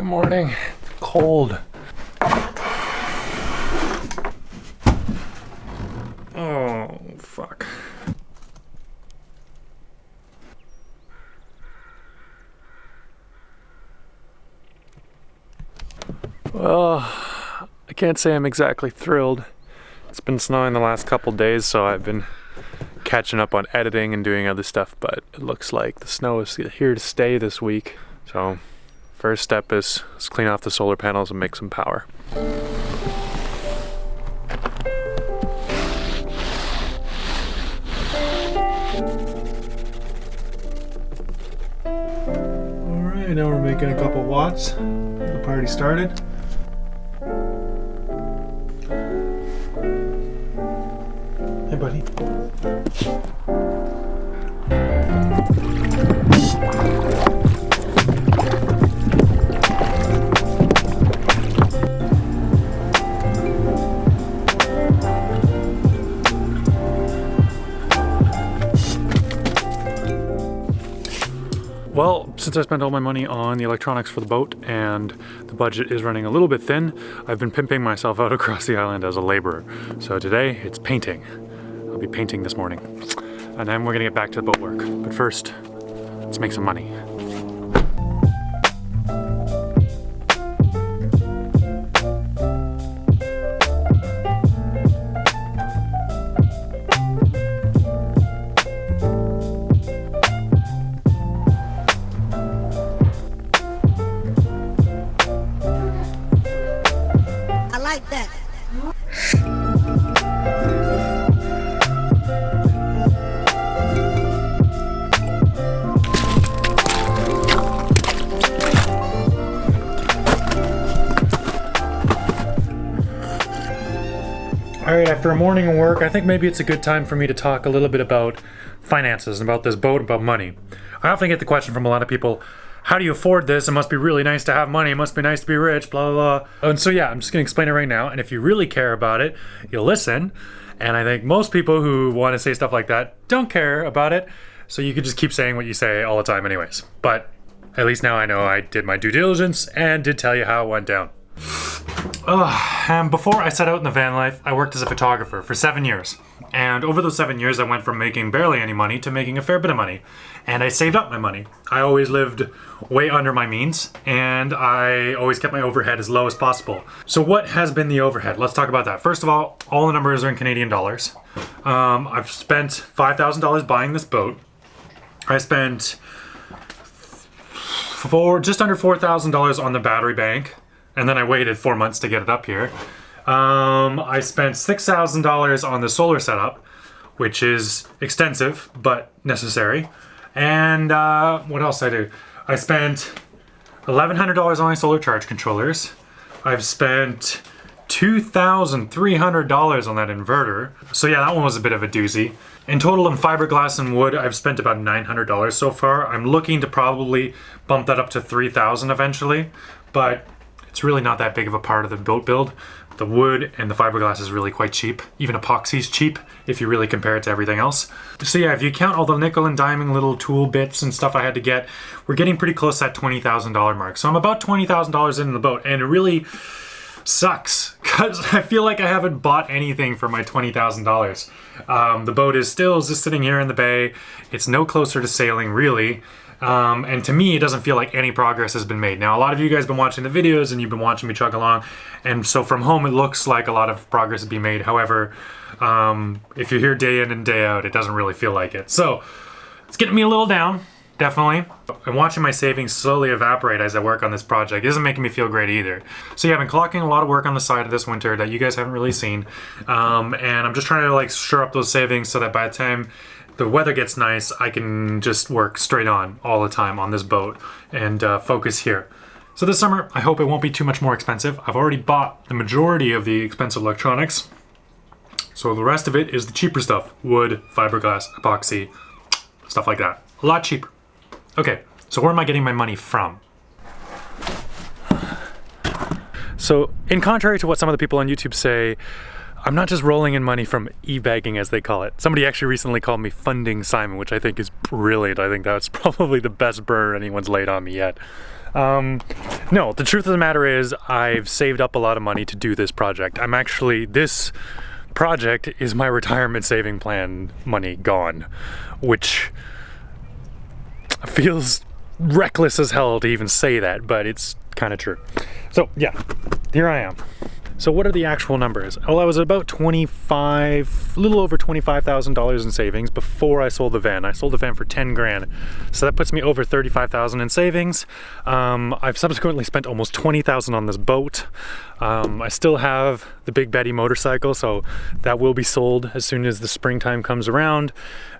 morning. It's cold. Oh, fuck. Well, I can't say I'm exactly thrilled. It's been snowing the last couple days, so I've been catching up on editing and doing other stuff, but it looks like the snow is here to stay this week. So first step is clean off the solar panels and make some power. Alright, now we're making a couple watts. The party started. Hey buddy. Well, since I spent all my money on the electronics for the boat and the budget is running a little bit thin, I've been pimping myself out across the island as a laborer. So today it's painting. I'll be painting this morning. And then we're gonna get back to the boat work. But first, let's make some money. Alright, after a morning of work, I think maybe it's a good time for me to talk a little bit about finances and about this boat, about money. I often get the question from a lot of people, how do you afford this? It must be really nice to have money, it must be nice to be rich, blah, blah, blah. And so yeah, I'm just gonna explain it right now, and if you really care about it, you'll listen. And I think most people who want to say stuff like that don't care about it, so you could just keep saying what you say all the time anyways. But at least now I know I did my due diligence and did tell you how it went down. And before I set out in the van life, I worked as a photographer for 7 years. And over those 7 years, I went from making barely any money to making a fair bit of money. And I saved up my money. I always lived way under my means, and I always kept my overhead as low as possible. So what has been the overhead? Let's talk about that. First of all the numbers are in Canadian dollars. I've spent $5,000 buying this boat. I spent just under $4,000 on the battery bank. And then I waited 4 months to get it up here. I spent $6,000 on the solar setup, which is extensive, but necessary. And what else did I do? I spent $1,100 on my solar charge controllers. I've spent $2,300 on that inverter. So yeah, that one was a bit of a doozy. In total, in fiberglass and wood, I've spent about $900 so far. I'm looking to probably bump that up to $3,000 eventually, but it's really not that big of a part of the boat build. The wood and the fiberglass is really quite cheap. Even epoxy's cheap if you really compare it to everything else. So yeah, if you count all the nickel and diming little tool bits and stuff I had to get, we're getting pretty close to that $20,000 mark. So I'm about $20,000 into the boat, and it really sucks because I feel like I haven't bought anything for my $20,000. The boat is still just sitting here in the bay. It's no closer to sailing really. And to me, it doesn't feel like any progress has been made. Now, a lot of you guys have been watching the videos and you've been watching me chug along, and so from home it looks like a lot of progress is being made. However, if you're here day in and day out, it doesn't really feel like it. So it's getting me a little down, definitely. And watching my savings slowly evaporate as I work on this project isn't making me feel great either. So yeah, I've been clocking a lot of work on the side of this winter that you guys haven't really seen. And I'm just trying to like shore up those savings so that by the time the weather gets nice, I can just work straight on all the time on this boat and focus here. So this summer, I hope it won't be too much more expensive. I've already bought the majority of the expensive electronics. So the rest of it is the cheaper stuff. Wood, fiberglass, epoxy, stuff like that. A lot cheaper. Okay, so where am I getting my money from? So in contrary to what some of the people on YouTube say, I'm not just rolling in money from e-bagging, as they call it. Somebody actually recently called me Funding Simon, which I think is brilliant. I think that's probably the best burr anyone's laid on me yet. No, the truth of the matter is I've saved up a lot of money to do this project. This project is my retirement saving plan money gone, which feels reckless as hell to even say that, but it's kind of true. So yeah, here I am. So what are the actual numbers? Well, I was about a little over $25,000 in savings before I sold the van. I sold the van for 10 grand. So that puts me over 35,000 in savings. I've subsequently spent almost 20,000 on this boat. I still have the Big Betty motorcycle, so that will be sold as soon as the springtime comes around,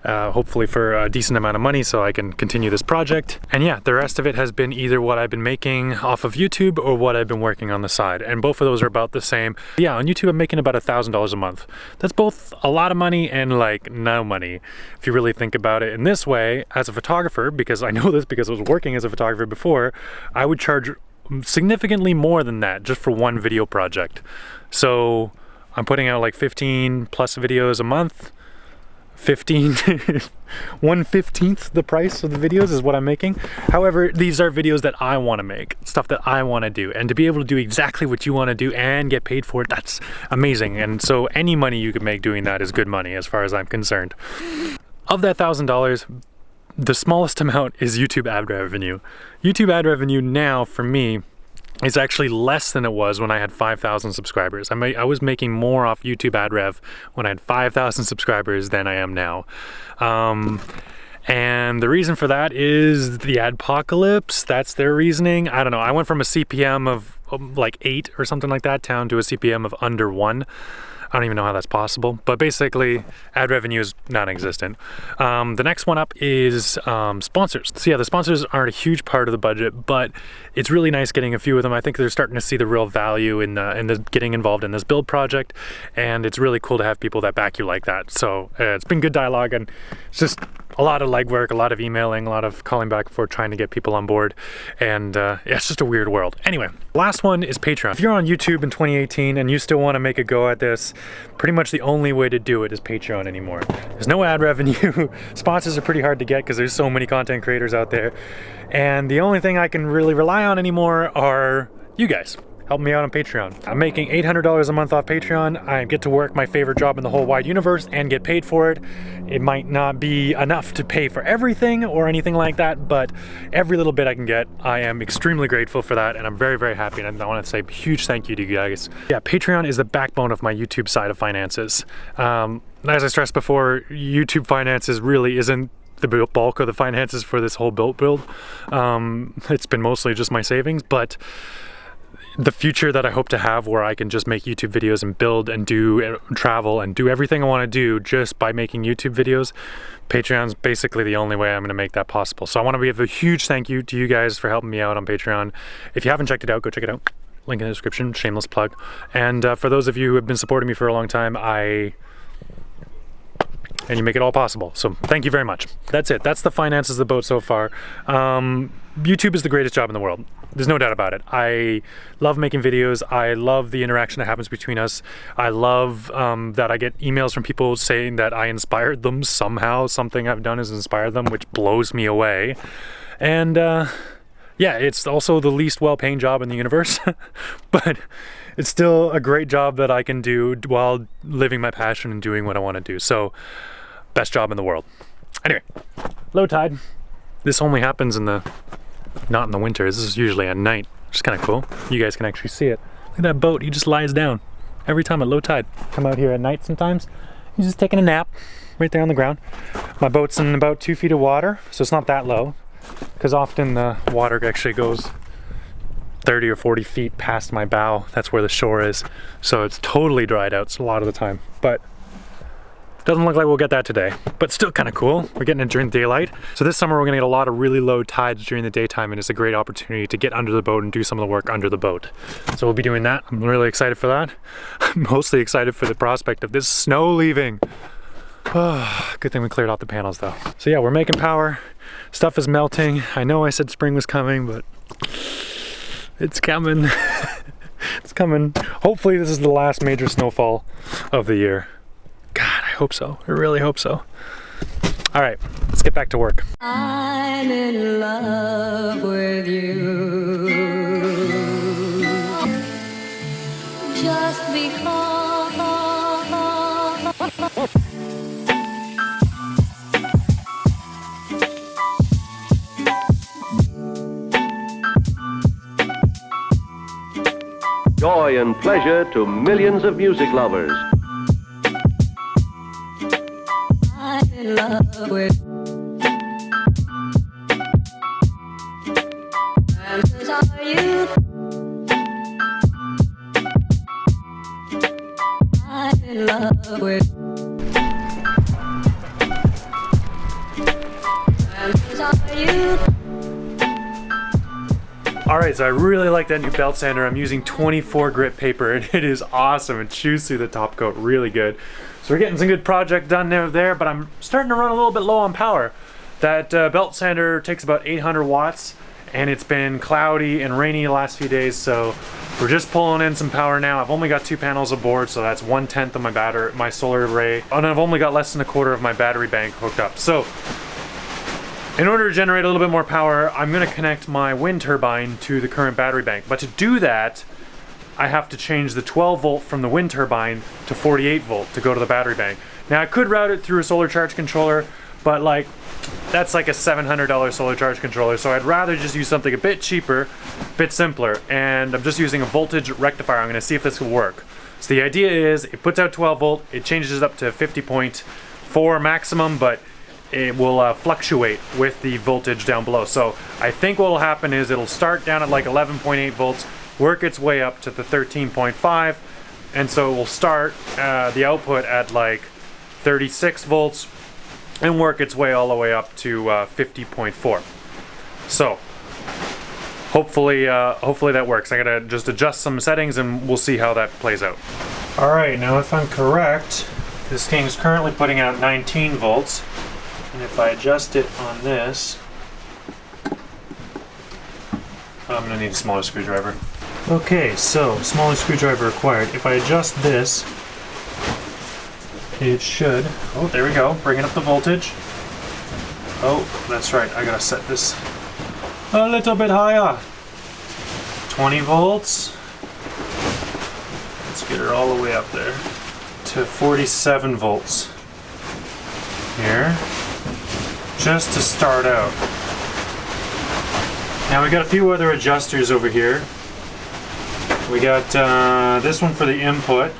hopefully for a decent amount of money so I can continue this project. And yeah, the rest of it has been either what I've been making off of YouTube or what I've been working on the side, and both of those are about the same. Yeah, on YouTube I'm making about $1,000 a month. That's both a lot of money and like no money, if you really think about it in this way. As a photographer, because I know this because I was working as a photographer before, I would charge significantly more than that just for one video project. So I'm putting out like 15 plus videos a month. 1/15 the price of the videos is what I'm making. However, these are videos that I want to make, stuff that I want to do, and to be able to do exactly what you want to do and get paid for it, that's amazing. And so any money you can make doing that is good money as far as I'm concerned. Of that $1,000, the smallest amount is YouTube ad revenue. YouTube ad revenue now for me is actually less than it was when I had 5,000 subscribers. I was making more off YouTube ad rev when I had 5,000 subscribers than I am now. And the reason for that is the adpocalypse. That's their reasoning. I don't know. I went from a CPM of like 8 or something like that down to a CPM of under 1. I don't even know how that's possible, but basically ad revenue is non-existent. The next one up is sponsors. So yeah, the sponsors aren't a huge part of the budget, but it's really nice getting a few of them. I think they're starting to see the real value in getting involved in this build project, and it's really cool to have people that back you like that. So it's been good dialogue, and it's just a lot of legwork, a lot of emailing, a lot of calling back and forth trying to get people on board, and yeah, it's just a weird world. Anyway, last one is Patreon. If you're on YouTube in 2018 and you still want to make a go at this, pretty much the only way to do it is Patreon anymore. There's no ad revenue. Sponsors are pretty hard to get because there's so many content creators out there, and the only thing I can really rely on anymore are you guys. Help me out on Patreon. I'm making $800 a month off Patreon. I get to work my favorite job in the whole wide universe and get paid for it. It might not be enough to pay for everything or anything like that, but every little bit I can get, I am extremely grateful for that, and I'm very, very happy, and I want to say a huge thank you to you guys. Yeah, Patreon is the backbone of my YouTube side of finances. As I stressed before, YouTube finances really isn't the bulk of the finances for this whole build. It's been mostly just my savings, but the future that I hope to have, where I can just make YouTube videos and build and do travel and do everything I want to do just by making YouTube videos, Patreon's basically the only way I'm going to make that possible. So I want to give a huge thank you to you guys for helping me out on Patreon. If you haven't checked it out, go check it out. Link in the description, shameless plug. And for those of you who have been supporting me for a long time, and you make it all possible. So thank you very much. That's it. That's the finances of the boat so far. YouTube is the greatest job in the world. There's no doubt about it. I love making videos. I love the interaction that happens between us. I love that I get emails from people saying that I inspired them somehow. Something I've done has inspired them, which blows me away. And yeah, it's also the least well-paying job in the universe, but it's still a great job that I can do while living my passion and doing what I want to do. So, best job in the world. Anyway, low tide. This only happens not in the winter. This is usually at night, which is kind of cool. You guys can actually see it. Look at that boat. He just lies down every time at low tide. Come out here at night sometimes. He's just taking a nap right there on the ground. My boat's in about 2 feet of water, so it's not that low, because often the water actually goes 30 or 40 feet past my bow. That's where the shore is. So it's totally dried out a lot of the time, but doesn't look like we'll get that today, but still kind of cool. We're getting it during daylight. So this summer we're gonna get a lot of really low tides during the daytime, and it's a great opportunity to get under the boat and do some of the work under the boat. So we'll be doing that. I'm really excited for that. I'm mostly excited for the prospect of this snow leaving. Oh, good thing we cleared out the panels though. So yeah, we're making power. Stuff is melting. I know I said spring was coming, but it's coming. It's coming. Hopefully this is the last major snowfall of the year. God, I hope so. I really hope so. All right, let's get back to work. I'm in love with you. Just because. Joy and pleasure to millions of music lovers. I'm in love with. Chances are you. I'm in love with. Chances are you. Alright, so I really like that new belt sander. I'm using 24 grit paper and it is awesome. It chews through the top coat really good. So we're getting some good project done there, but I'm starting to run a little bit low on power. That belt sander takes about 800 watts and it's been cloudy and rainy the last few days, so we're just pulling in some power now. I've only got 2 panels aboard, so that's 1/10 of my solar array, and I've only got less than 1/4 of my battery bank hooked up. So in order to generate a little bit more power, I'm going to connect my wind turbine to the current battery bank. But to do that, I have to change the 12 volt from the wind turbine to 48 volt to go to the battery bank. Now I could route it through a solar charge controller, but like that's like a $700 solar charge controller, so I'd rather just use something a bit cheaper, a bit simpler, and I'm just using a voltage rectifier. I'm going to see if this will work. So the idea is it puts out 12 volt, it changes it up to 50.4 maximum, but it will fluctuate with the voltage down below. So I think what will happen is it'll start down at like 11.8 volts, work its way up to the 13.5, and so it will start the output at like 36 volts and work its way all the way up to 50.4. So hopefully that works. I gotta just adjust some settings and we'll see how that plays out. All right, now if I'm correct, this thing is currently putting out 19 volts. And if I adjust it on this, I'm going to need a smaller screwdriver. Okay, so smaller screwdriver required. If I adjust this, it should, oh there we go, bringing up the voltage. Oh, that's right, I gotta set this a little bit higher. 20 volts. Let's get her all the way up there to 47 volts. Here. Just to start out. Now we got a few other adjusters over here. We got this one for the input.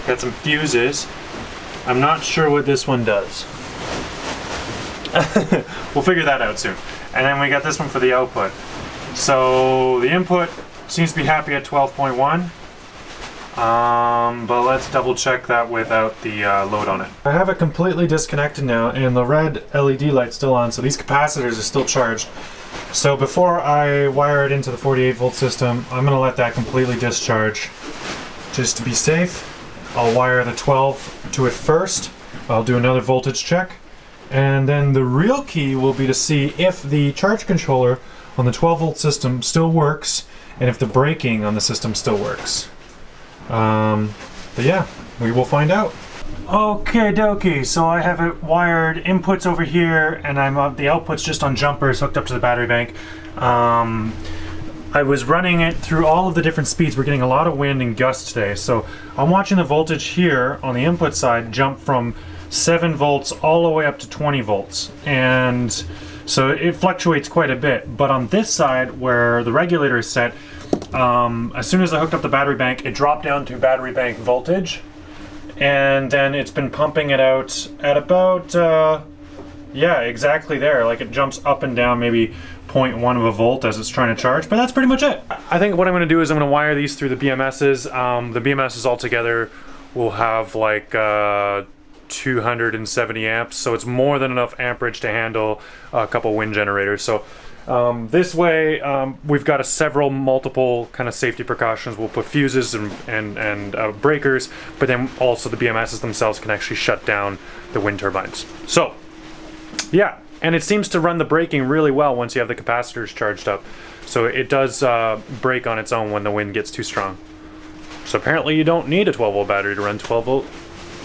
Got some fuses. I'm not sure what this one does. We'll figure that out soon. And then we got this one for the output. So the input seems to be happy at 12.1. But let's double check that without the load on it. I have it completely disconnected now and the red LED light's still on, so these capacitors are still charged. So before I wire it into the 48 volt system, I'm going to let that completely discharge. Just to be safe, I'll wire the 12 to it first. I'll do another voltage check. And then the real key will be to see if the charge controller on the 12 volt system still works and if the braking on the system still works. But yeah, we will find out. Okay dokie, so I have it wired, inputs over here, and the output's just on jumpers hooked up to the battery bank. I was running it through all of the different speeds. We're getting a lot of wind and gusts today, so I'm watching the voltage here on the input side jump from 7 volts all the way up to 20 volts, and so it fluctuates quite a bit. But on this side where the regulator is set, as soon as I hooked up the battery bank, it dropped down to battery bank voltage, and then it's been pumping it out at about yeah, exactly there. Like it jumps up and down maybe 0.1 of a volt as it's trying to charge, but that's pretty much it. I think what I'm going to do is I'm going to wire these through the BMSs. The BMSs altogether will have like 270 amps, so it's more than enough amperage to handle a couple wind generators. So this way we've got multiple kind of safety precautions. We'll put fuses and breakers, but then also the BMSs themselves can actually shut down the wind turbines. So yeah, and it seems to run the braking really well once you have the capacitors charged up. So it does brake on its own when the wind gets too strong. So apparently you don't need a 12-volt battery to run 12-volt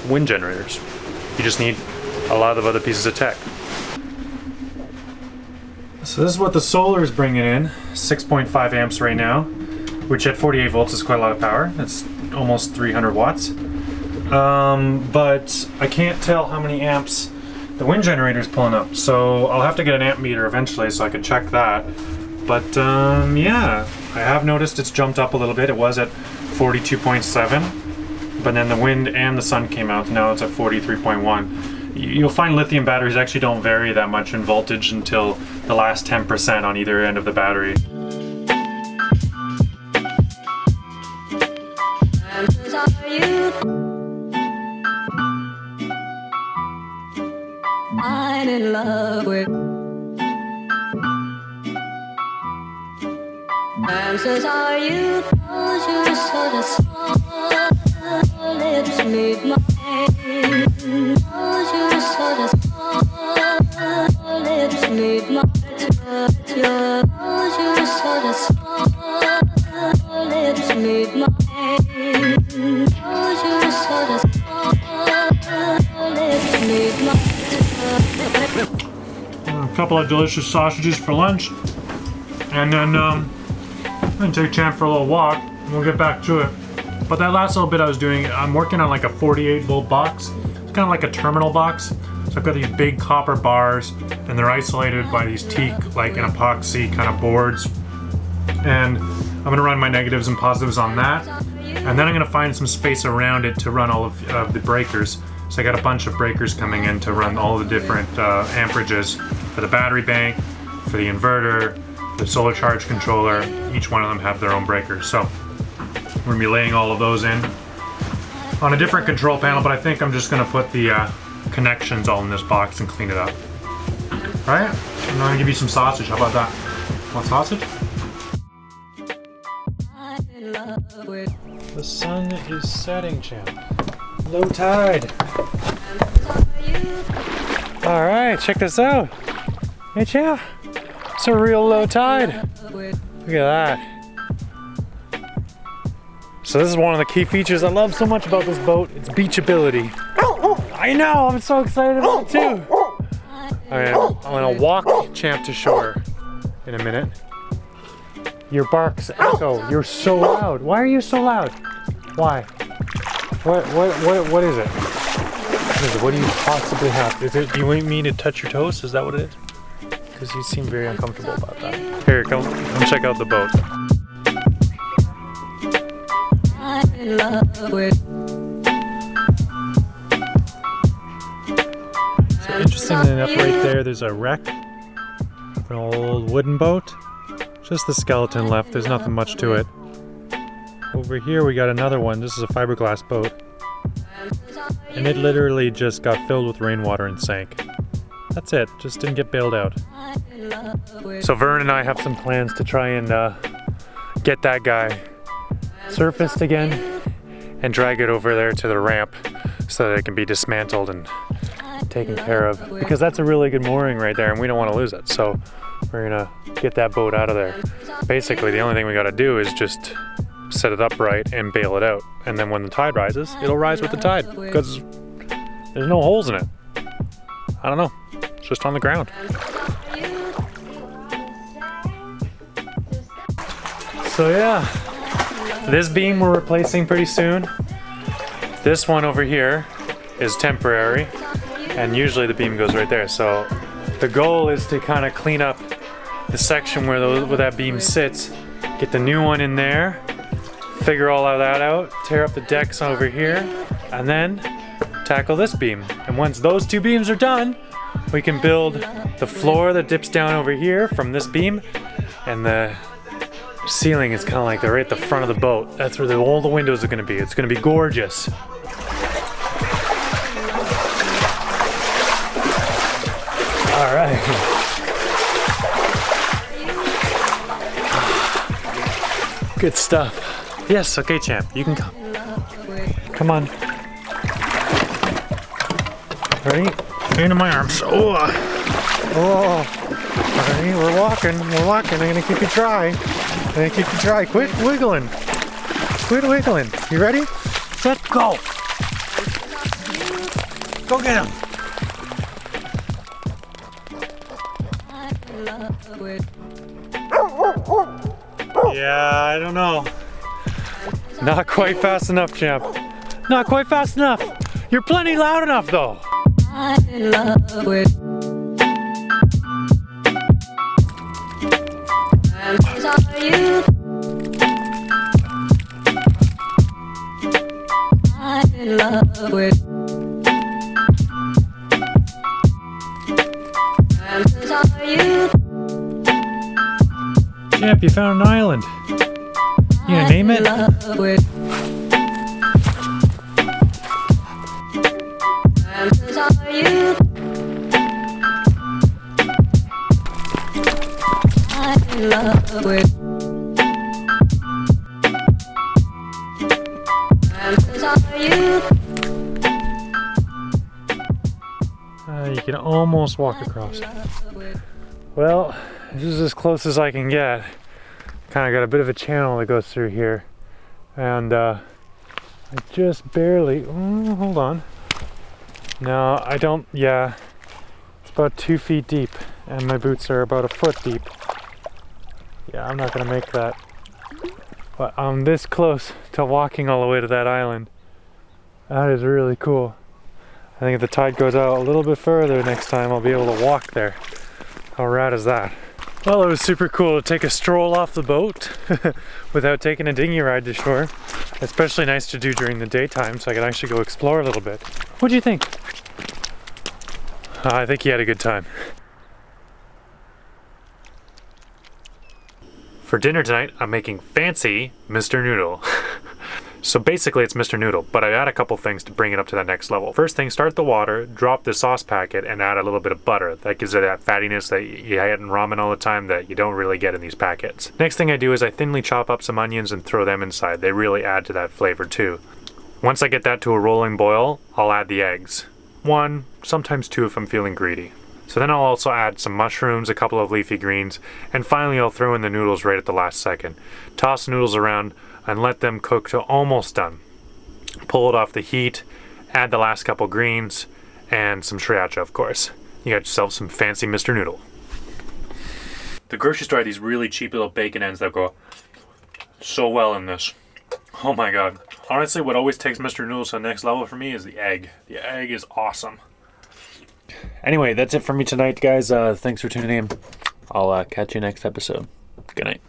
wind generators. You just need a lot of other pieces of tech. So this is what the solar is bringing in, 6.5 amps right now, which at 48 volts is quite a lot of power. That's almost 300 watts. But I can't tell how many amps the wind generator is pulling up, so I'll have to get an amp meter eventually so I can check that. But yeah, I have noticed it's jumped up a little bit. It was at 42.7, but then the wind and the sun came out, now it's at 43.1. You'll find lithium batteries actually don't vary that much in voltage until the last 10% on either end of the battery. I'm in love with answers are you, cause you're so small. Your lips meet mine, cause you're so small. Your lips meet mine, cause you're so small. Your lips meet mine, cause you're so small. Your lips meet mine. A couple of delicious sausages for lunch, and then I'm gonna take Champ for a little walk and we'll get back to it. But that last little bit I was doing, I'm working on like a 48-volt box. It's kind of like a terminal box. So I've got these big copper bars and they're isolated by these teak, like an epoxy kind of boards. And I'm gonna run my negatives and positives on that. And then I'm gonna find some space around it to run all of the breakers. So I got a bunch of breakers coming in to run all the different amperages for the battery bank, for the inverter, the solar charge controller. Each one of them have their own breakers. So we're gonna be laying all of those in on a different control panel, but I think I'm just gonna put the connections all in this box and clean it up. All right, I'm gonna give you some sausage. How about that? Want sausage? The sun is setting, Champ. Low tide. All right, check this out. Hey, Champ. It's a real low tide. Look at that. So this is one of the key features I love so much about this boat. It's beachability. I know, I'm so excited about it too. All right, I'm gonna walk Champ to shore in a minute. Your barks echo. You're so loud. Why are you so loud? Why? What is it? What do you possibly have? Is it, do you want me to touch your toes? Is that what it is? Because you seem very uncomfortable about that. Here, come check out the boat. I'm in love with. So interestingly enough, right there's a wreck of an old wooden boat. Just the skeleton left, there's nothing much to it. Over here we got another one. This is a fiberglass boat. And it literally just got filled with rainwater and sank. That's it, just didn't get bailed out. So Vern and I have some plans to try and get that guy surfaced again and drag it over there to the ramp so that it can be dismantled and taken care of. Because that's a really good mooring right there and we don't want to lose it. So we're gonna get that boat out of there. Basically the only thing we gotta do is just set it up right and bail it out. And then when the tide rises, it'll rise with the tide because there's no holes in it. I don't know, it's just on the ground. So yeah, this beam we're replacing pretty soon. This one over here is temporary and usually the beam goes right there. So the goal is to kind of clean up the section where that beam sits, get the new one in there, figure all of that out, tear up the decks over here, and then tackle this beam. And once those two beams are done, we can build the floor that dips down over here from this beam, and the ceiling is kind of like they're right at the front of the boat. That's where all the windows are going to be. It's going to be gorgeous. All right. Good stuff. Yes, okay, Champ, you can come. Come on. Ready? Into my arms. Oh, Alright, we're walking. I'm gonna keep you dry. Quit wiggling. Quit wiggling. You ready? Set, go. Go get him. Yeah, I don't know. Not quite fast enough, champ. Not quite fast enough. You're plenty loud enough, though. I'm in love with. And these are you. I'm in love with. And these are you. Champ, you found an island. You gonna name it? Love with. And these are you. I'm in love with. And these are you. You can almost walk across. Well, this is as close as I can get. Kind of got a bit of a channel that goes through here. And I just barely, oh, hold on. No, I don't, yeah. It's about 2 feet deep and my boots are about 1 foot deep. Yeah, I'm not gonna make that. But I'm this close to walking all the way to that island. That is really cool. I think if the tide goes out a little bit further next time, I'll be able to walk there. How rad is that? Well, it was super cool to take a stroll off the boat without taking a dinghy ride to shore. Especially nice to do during the daytime so I can actually go explore a little bit. What do you think? I think he had a good time. For dinner tonight, I'm making fancy Mr. Noodle. So basically it's Mr. Noodle, but I add a couple things to bring it up to that next level. First thing, start the water, drop the sauce packet, and add a little bit of butter. That gives it that fattiness that you get in ramen all the time that you don't really get in these packets. Next thing I do is I thinly chop up some onions and throw them inside. They really add to that flavor too. Once I get that to a rolling boil, I'll add the eggs. 1, sometimes 2 if I'm feeling greedy. So then I'll also add some mushrooms, a couple of leafy greens, and finally I'll throw in the noodles right at the last second. Toss the noodles around and let them cook to almost done. Pull it off the heat, add the last couple greens, and some sriracha, of course. You got yourself some fancy Mr. Noodle. The grocery store had these really cheap little bacon ends that go so well in this. Oh my god. Honestly, what always takes Mr. Noodle to the next level for me is the egg. The egg is awesome. Anyway, that's it for me tonight, guys. Thanks for tuning in. I'll catch you next episode. Good night.